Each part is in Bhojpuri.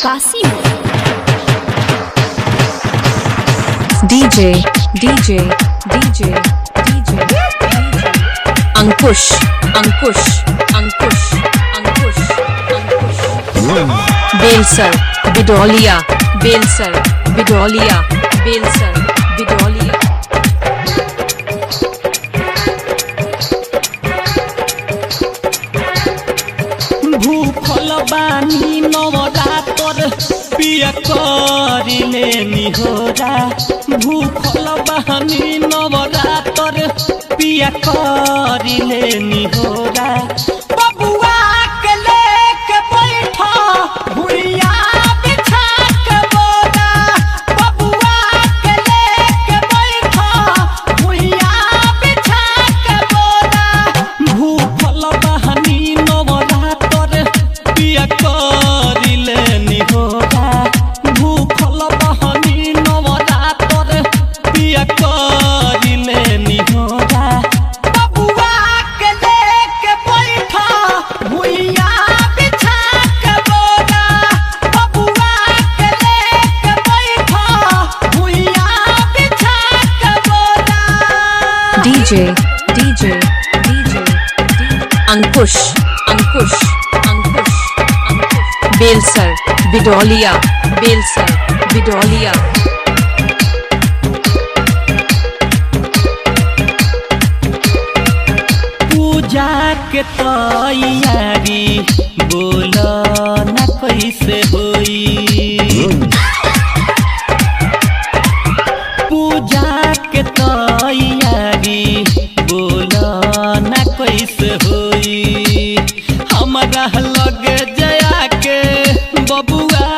काशी DJ अंकुश बेलसर बिडौलिया भूखल बानी नवरातर पिया करिले निहोरा भूखल बानी नवरातर पिया करिले निहोरा बबुआ के लेके बैठा भुइया बिछा के बोरा बबुआ के लेके बैठा भुइया बिछा के बोरा भूखल बानी नवरातर पिया करिले निहोरा भूखल बानी नवरातर पिया करिले निहोरा बबुआ के लेके बैठा भुइया बिछा के बोरा बबुआ के लेके बैठा भुइया बिछा के बोरा DJ अंकुश बेलसर बिडौलिया पूजा के तैयारी बोला न कैसे होई पूजा के तैयारी बोला न कैसे होई हमारा लग जया के बबुआ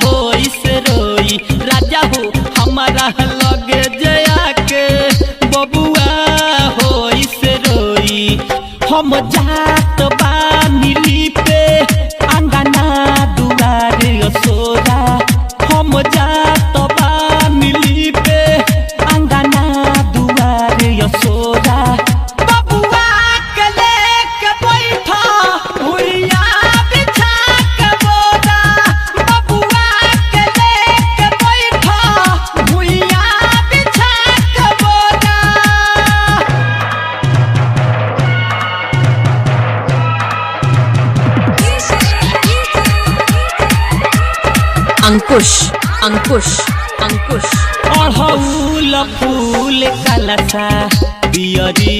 हो से रोई राजा हो हमारा लग जया के बबुआ हो से रोई हम जात बानी पे अंगना दुआरे असोरा हम जात बानी पे अंगना दुआरे असोरा बबुआ के लेके बैठा भुइया बिछा के बोरा बबुआ के लेके बैठा भुइया बिछा के बोरा अंकुश अड़हुल फूल कलसा दियरी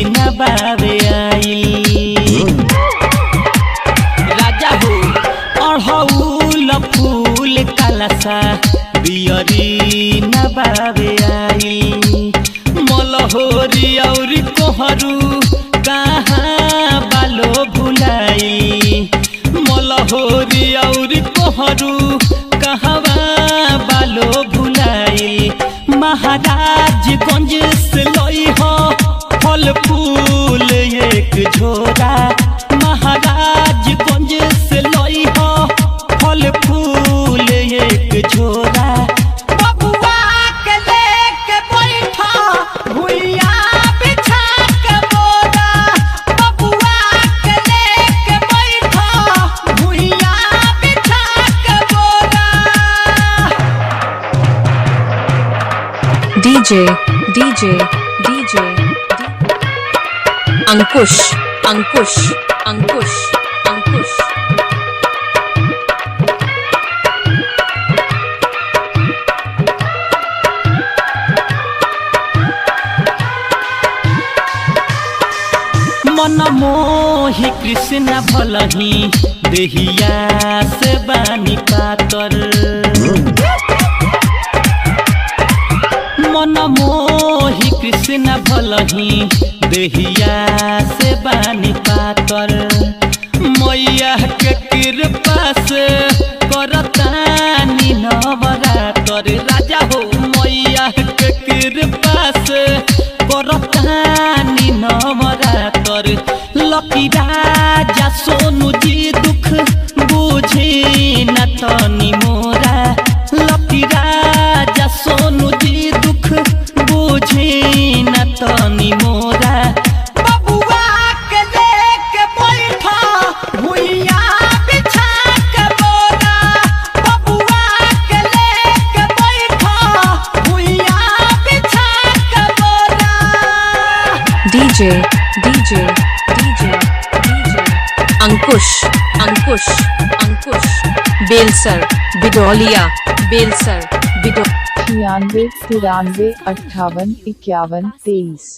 न बाबे आइल राजा हो अड़हुल फूल कलसा दियरी न बाबे आइल मलहोरी और कोहरू कहाँ बालो भुलाई मलहोरी और कोहरू कहवा बालो भुलाई महाराजगंज से लई हो फल फूल एक झोरा महाराजगंज से लई हो फल फूल एक झोरा बबुआ के लेके बैठा भुइया बिछा के बोरा बबुआ के लेके बैठा भुइया बिछा के बोरा DJ अंकुश मन मोहि कृष्ण भलही देहिया से बानी पातर मन मोहि कृष्ण भलही देहिया से बानी पातर मैया के कृपा से करतानी नवरातर राजा हो मैया के कृपा से करतानी नवरातर लकी राजा सोनू जी दुख बुझे न तनी मोरा लकी राजा सोनू जी दुख बुझे न तनी मोरा बबुआ के लेके बैठा भुइया बिछा के बोरा DJ DJ DJ DJ Ankush Ankush Ankush Belsar Bidoliya Belsar बिडो 96 93 58 51 23